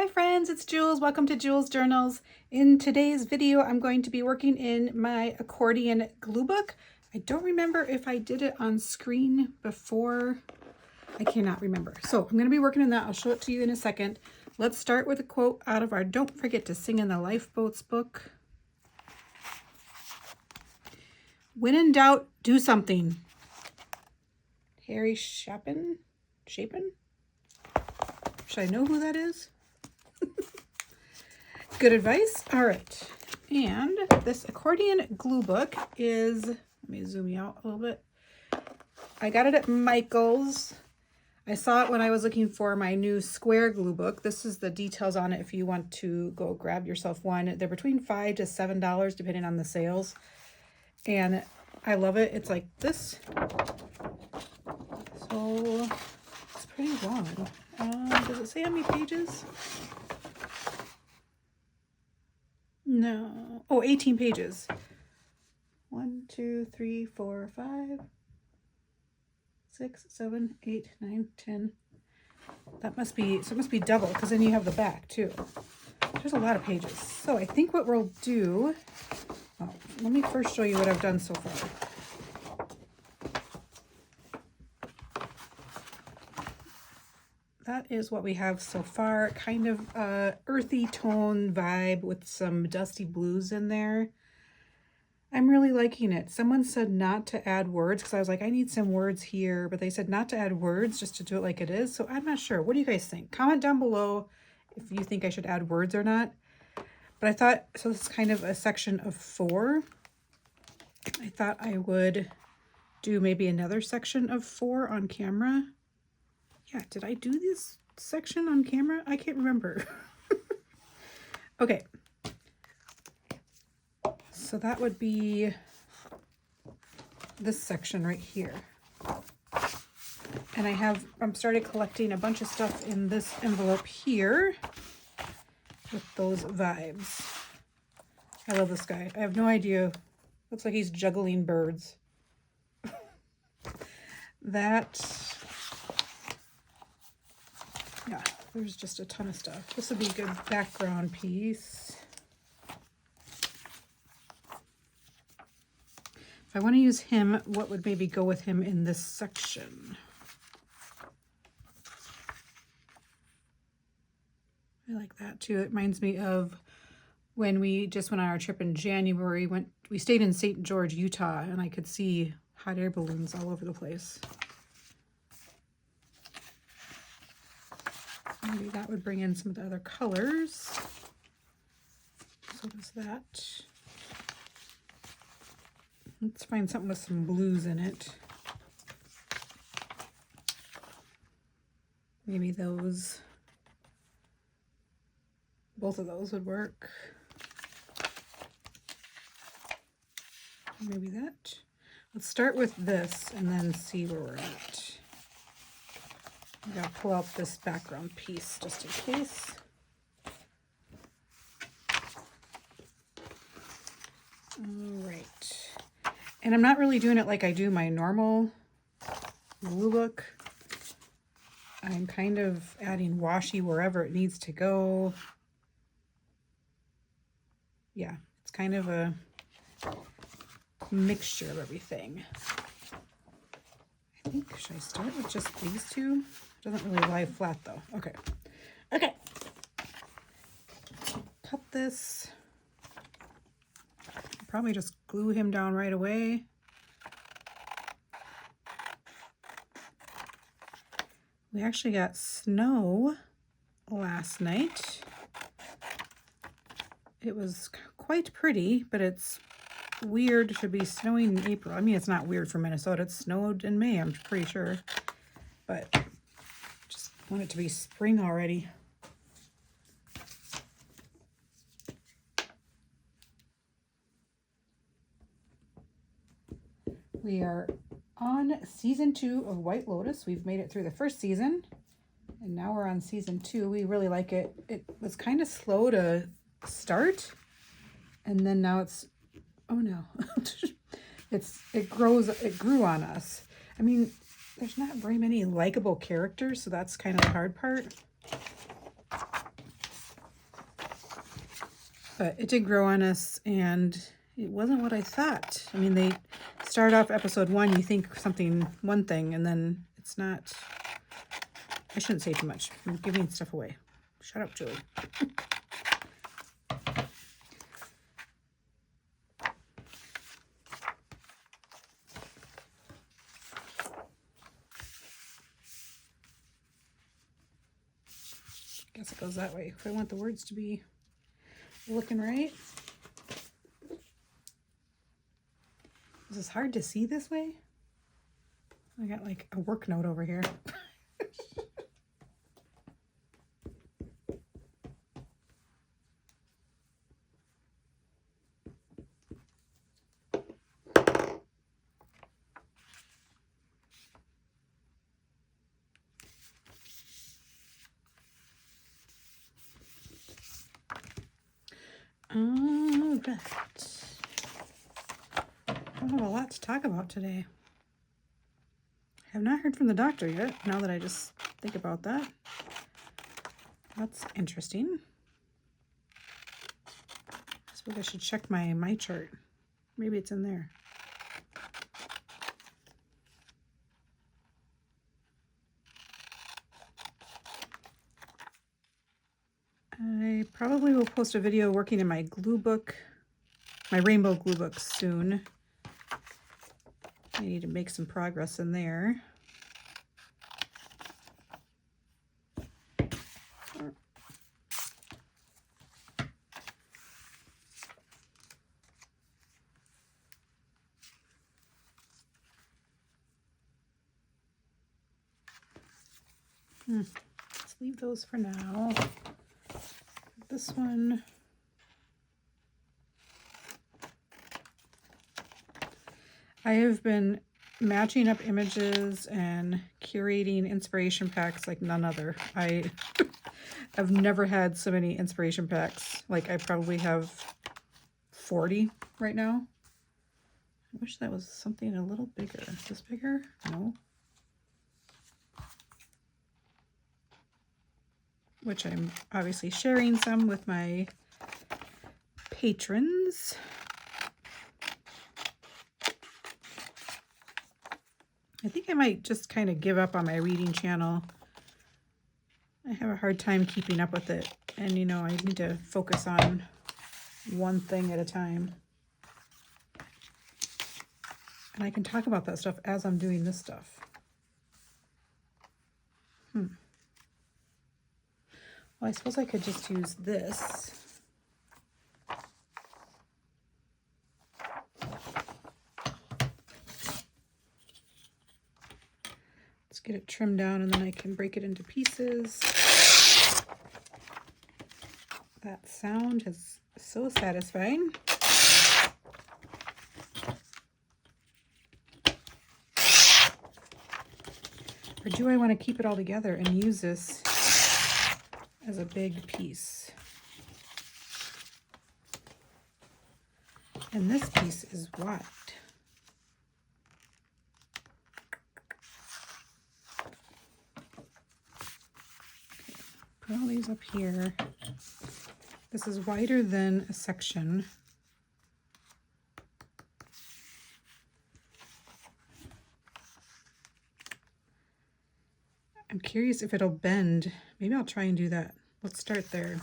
Hi friends, it's Jules. Welcome to Jules Journals. In today's video, I'm going to be working in my Accordion glue book. I don't remember if I did it on screen before. I cannot remember. So I'm going to be working on that. I'll show it to you in a second. Let's start with a quote out of our Don't Forget to Sing in the Lifeboats book. When in doubt, do something. Harry Chapin? Chapin? Should I know who that is? Good advice. All right. And this Accordion glue book is, let me zoom you out a little bit. I got it at Michael's. I saw it when I was looking for my new square glue book. This is the details on it if you want to go grab yourself one. They're between $5 to $7 depending on the sales. And I love it. It's like this. So it's pretty long. Does it say how many pages? No. Oh, 18 pages. 1, 2, 3, 4, 5, 6, 7, 8, 9, 10. That must be, so it must be double because then you have the back too. There's a lot of pages. So I think what we'll do, let me first show you what I've done so far. That is what we have so far. Kind of earthy tone vibe with some dusty blues in there. I'm really liking it. Someone said not to add words because I was like, I need some words here, but they said not to add words, just to do it like it is. So I'm not sure. What do you guys think? Comment down below if you think I should add words or not. But I thought, so this is kind of a section of 4. I thought I would do maybe another section of 4 on camera. Yeah, did I do this section on camera? I can't remember. Okay. So that would be this section right here. And I'm started collecting a bunch of stuff in this envelope here with those vibes. I love this guy. I have no idea. Looks like he's juggling birds. Yeah, there's just a ton of stuff. This would be a good background piece. If I want to use him, what would maybe go with him in this section? I like that too. It reminds me of when we just went on our trip in January. We stayed in St. George, Utah, and I could see hot air balloons all over the place. Maybe that would bring in some of the other colors. So does that. Let's find something with some blues in it. Maybe those. Both of those would work. Maybe that. Let's start with this and then see where we're at. I'm going to pull out this background piece just in case. All right. And I'm not really doing it like I do my normal glue book. I'm kind of adding washi wherever it needs to go. Yeah, it's kind of a mixture of everything. I think, should I start with just these two? Doesn't really lie flat though. Okay. Okay. Cut this. Probably just glue him down right away. We actually got snow last night. It was quite pretty, but it's weird to be snowing in April. I mean, it's not weird for Minnesota. It snowed in May, I'm pretty sure. But just want it to be spring already. We are on season 2 of White Lotus. We've made it through the first season, and now we're on season 2. We really like it. It was kind of slow to start, and then now it's, oh no, it grew on us. I mean, there's not very many likable characters, so that's kind of the hard part. But it did grow on us, and it wasn't what I thought. I mean, they start off episode 1, you think something, one thing, and then it's not. I shouldn't say too much. I'm giving stuff away. Shut up, Julie. Guess it goes that way if I want the words to be looking right. Is this hard to see this way? I got like a work note over here. All right. I don't have a lot to talk about today. I have not heard from the doctor yet, now that I just think about that. That's interesting. I suppose I should check my chart. Maybe it's in there. I probably will post a video working in my glue book, my rainbow glue book soon. I need to make some progress in there. Let's leave those for now. This one. I have been matching up images and curating inspiration packs like none other. I have never had so many inspiration packs. Like I probably have 40 right now. I wish that was something a little bigger. Is this bigger? No. Which I'm obviously sharing some with my patrons. I think I might just kind of give up on my reading channel. I have a hard time keeping up with it. And you know, I need to focus on one thing at a time. And I can talk about that stuff as I'm doing this stuff. Well, I suppose I could just use this. Let's get it trimmed down and then I can break it into pieces. That sound is so satisfying. Or do I want to keep it all together and use this as a big piece? And this piece is wide. Put all these up here. This is wider than a section. I'm curious if it'll bend. Maybe I'll try and do that. Let's start there.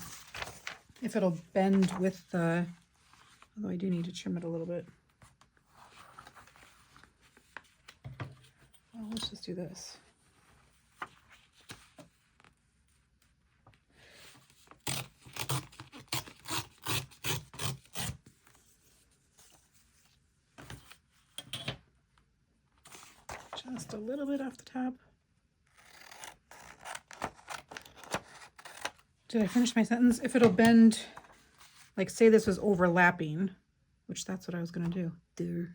If it'll bend with the, although I do need to trim it a little bit. Well, let's just do this. Just a little bit off the top. Did I finish my sentence? If it'll bend, like say this was overlapping, which that's what I was going to do.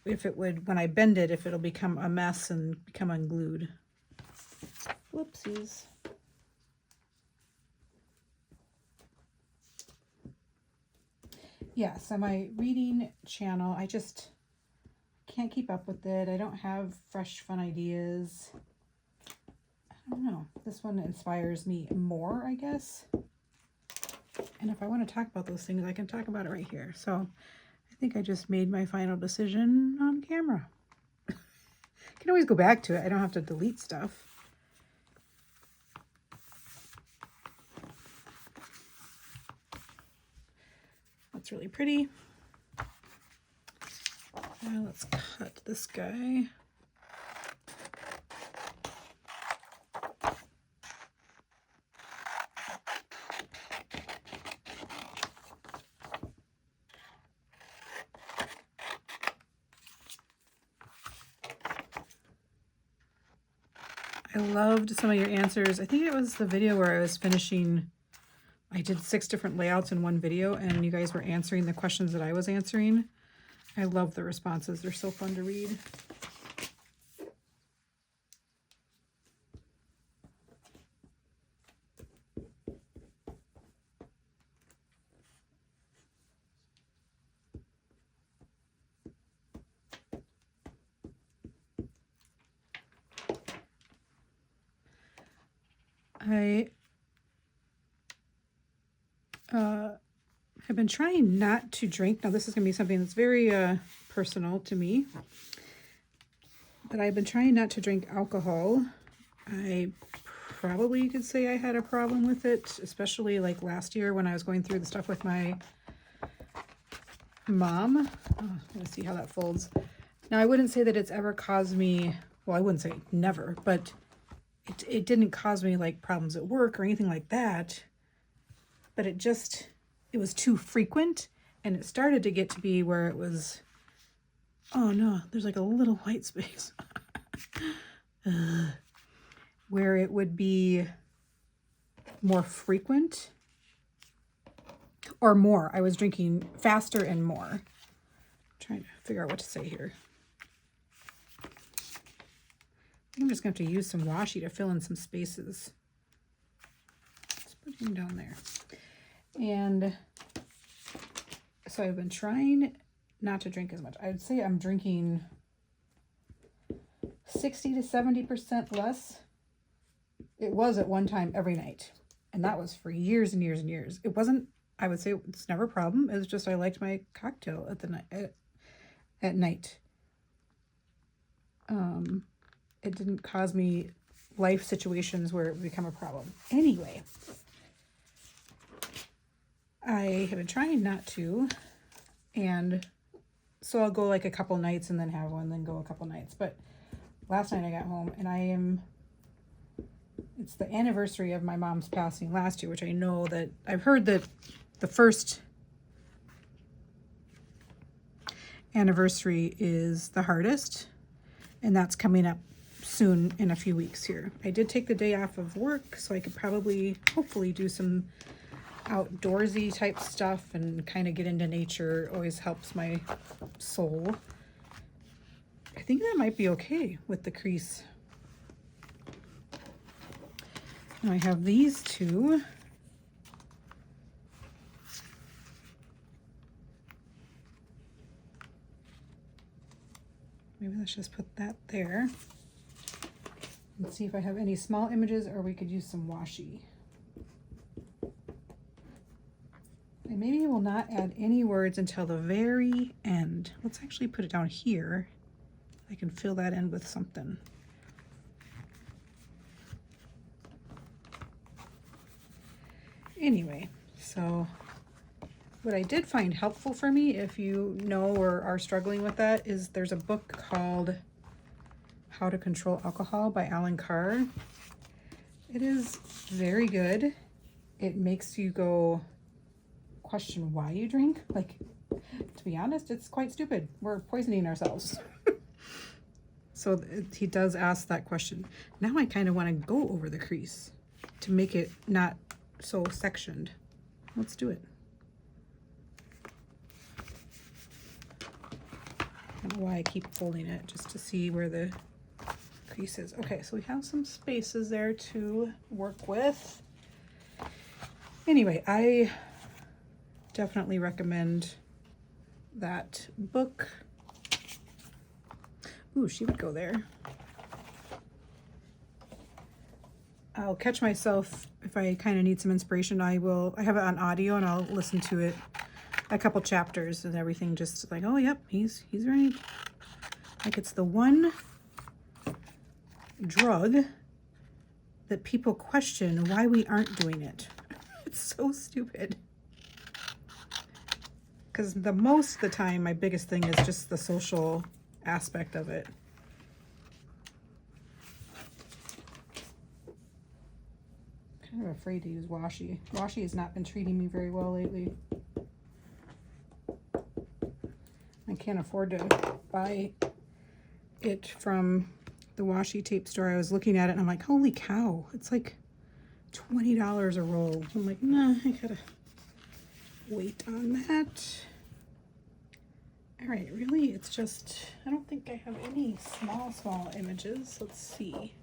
If it would, when I bend it, if it'll become a mess and become unglued. Whoopsies. Yeah, so my reading channel, I just can't keep up with it. I don't have fresh, fun ideas. I don't know. This one inspires me more, I guess. And if I want to talk about those things, I can talk about it right here. So I think I just made my final decision on camera. I can always go back to it. I don't have to delete stuff. That's really pretty. Now let's cut this guy. I loved some of your answers. I think it was the video where I was finishing, I did 6 different layouts in one video and you guys were answering the questions that I was answering. I love the responses. They're so fun to read. I have been trying not to drink. Now this is going to be something that's very personal to me. But I've been trying not to drink alcohol. I probably could say I had a problem with it, especially like last year when I was going through the stuff with my mom. Oh, let's see how that folds. Now I wouldn't say that it's ever caused me, well I wouldn't say never, but it didn't cause me like problems at work or anything like that, but it was too frequent, and it started to get to be where it was, oh no, there's like a little white space, where it would be more frequent or more. I was drinking faster and more. I'm trying to figure out what to say here. I'm just going to have to use some washi to fill in some spaces. Let's put him down there. And so I've been trying not to drink as much. I would say I'm drinking 60 to 70% less. It was at one time every night. And that was for years and years and years. It wasn't, I would say it's never a problem. It was just I liked my cocktail at the night at night. It didn't cause me life situations where it would become a problem. Anyway, I have been trying not to, and so I'll go like a couple nights and then have one, then go a couple nights. But last night I got home and it's the anniversary of my mom's passing last year, which I know that I've heard that the first anniversary is the hardest, and that's coming up soon in a few weeks here. I did take the day off of work so I could probably, hopefully, do some outdoorsy type stuff and kind of get into nature. Always helps my soul. I think that might be okay with the crease. And I have these two. Maybe let's just put that there. Let's see if I have any small images, or we could use some washi. I maybe will not add any words until the very end. Let's actually put it down here. I can fill that in with something. Anyway, so what I did find helpful for me, if you know or are struggling with that, is there's a book called How to Control Alcohol by Alan Carr. It is very good. It makes you go question why you drink. Like, to be honest, it's quite stupid. We're poisoning ourselves. So he does ask that question. Now I kind of want to go over the crease to make it not so sectioned. Let's do it. I don't know why I keep folding it, just to see where the crease is. Okay, so we have some spaces there to work with. Anyway, I definitely recommend that book. Ooh, she would go there. I'll catch myself if if I kind of need some inspiration, I have it on audio and I'll listen to it, a couple chapters and everything, just like, oh, yep, he's right. Like, it's the one drug that people question why we aren't doing it. It's so stupid. Because most of the time, my biggest thing is just the social aspect of it. I'm kind of afraid to use washi. Washi has not been treating me very well lately. I can't afford to buy it from the washi tape store. I was looking at it and I'm like, holy cow, it's like $20 a roll. I'm like, nah, I gotta wait on that. All right, really, it's just, I don't think I have any small images. Let's see.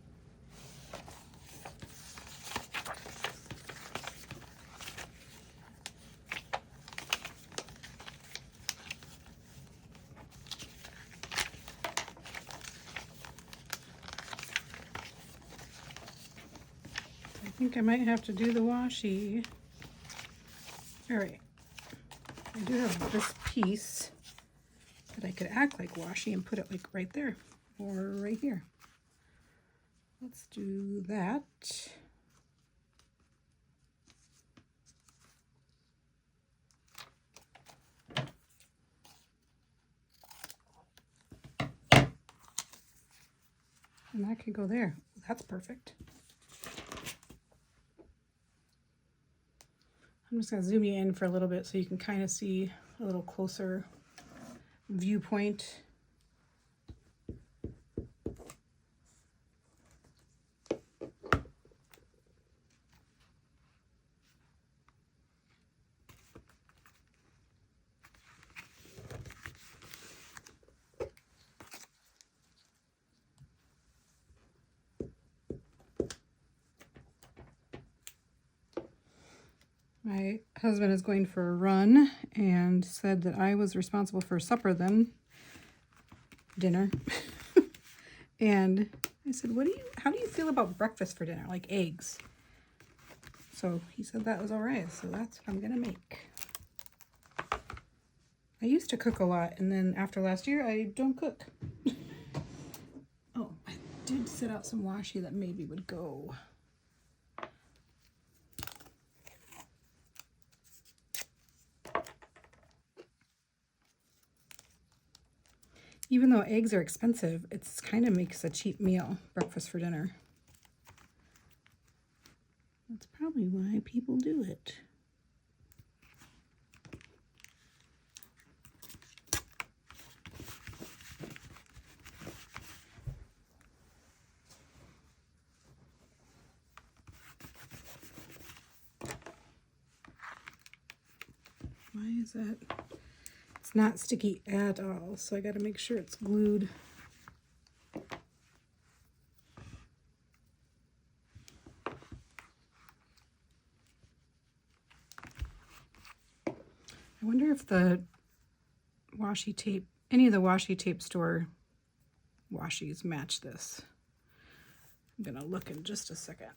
I think I might have to do the washi. All right, I do have this piece that I could act like washi and put it like right there or right here. Let's do that. And that could go there. That's perfect. I'm just going to zoom you in for a little bit so you can kind of see a little closer viewpoint. My husband is going for a run and said that I was responsible for supper then, dinner. And I said, how do you feel about breakfast for dinner, like eggs? So he said that was all right, so that's what I'm gonna make. I used to cook a lot, and then after last year, I don't cook. Oh, I did set out some washi that maybe would go. Even though eggs are expensive, it's kind of makes a cheap meal, breakfast for dinner. That's probably why people do it. Why is that? It's not sticky at all, so I got to make sure it's glued. I wonder if the washi tape, any of the washi tape store washis match this. I'm going to look in just a second.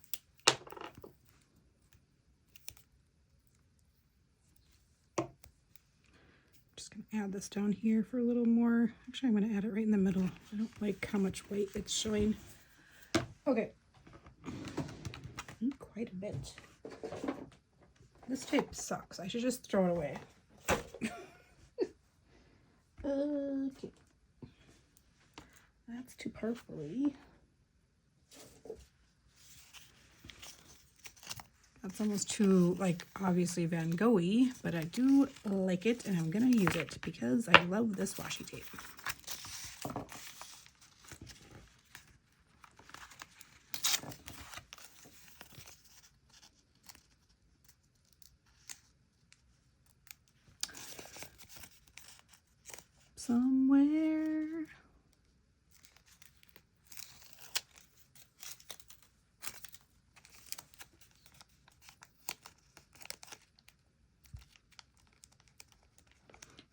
Just going to add this down here for a little more. Actually, I'm going to add it right in the middle. I don't like how much white it's showing. Okay. Quite a bit. This tape sucks. I should just throw it away. Okay. That's too purpley. That's almost too, like, obviously Van Gogh-y, but I do like it, and I'm going to use it because I love this washi tape. Somewhere.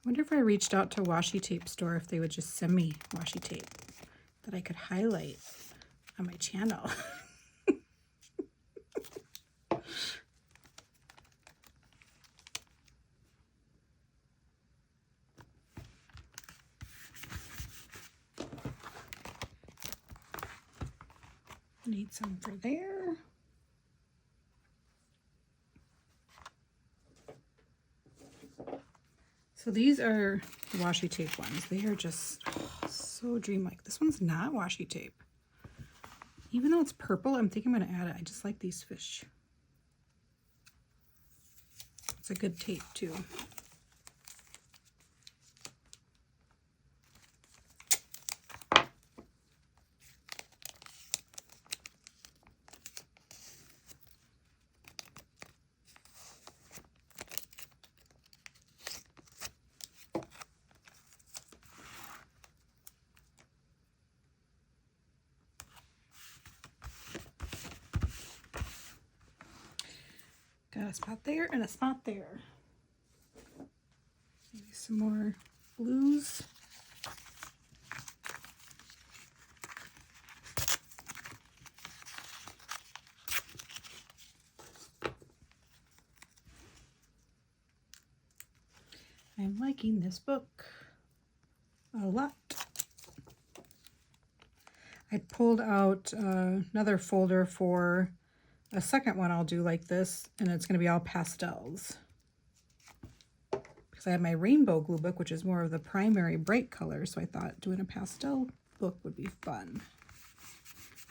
I wonder if I reached out to washi tape store if they would just send me washi tape that I could highlight on my channel. Need some for there. So these are washi tape ones. They are just so dreamlike. This one's not washi tape. Even though it's purple, I'm thinking I'm going to add it. I just like these fish. It's a good tape too. Got a spot there and a spot there. Maybe some more blues. I'm liking this book a lot. I pulled out another folder for a second one I'll do like this, and it's going to be all pastels. Because I have my rainbow glue book, which is more of the primary bright color, so I thought doing a pastel book would be fun.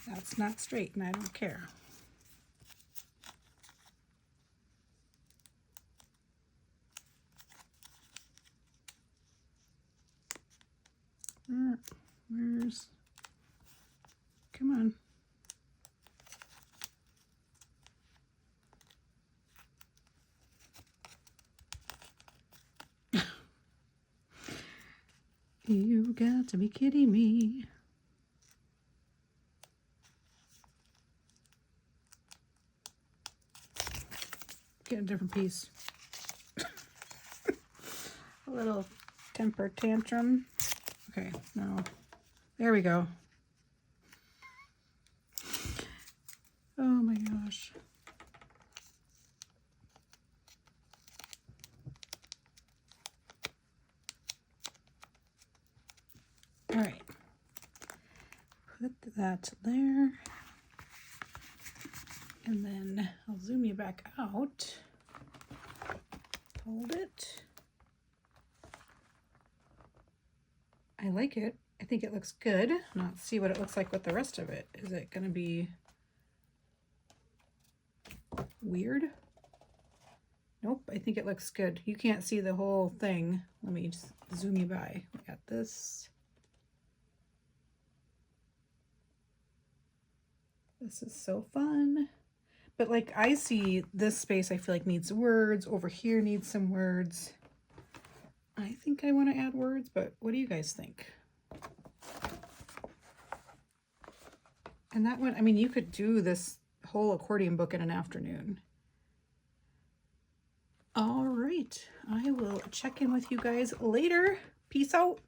That's not straight, and I don't care. Where's... Come on. You got to be kidding me. Get a different piece. A little temper tantrum. Okay, now, there we go. Oh my gosh. All right, put that there, and then I'll zoom you back out, hold it. I like it. I think it looks good. Now let's see what it looks like with the rest of it. Is it going to be weird? Nope, I think it looks good. You can't see the whole thing. Let me just zoom you by. We got this. This is so fun. But like I see this space I feel like needs words. Over here needs some words. I think I want to add words, but what do you guys think? And that one, I mean, you could do this whole accordion book in an afternoon. All right, I will check in with you guys later. Peace out.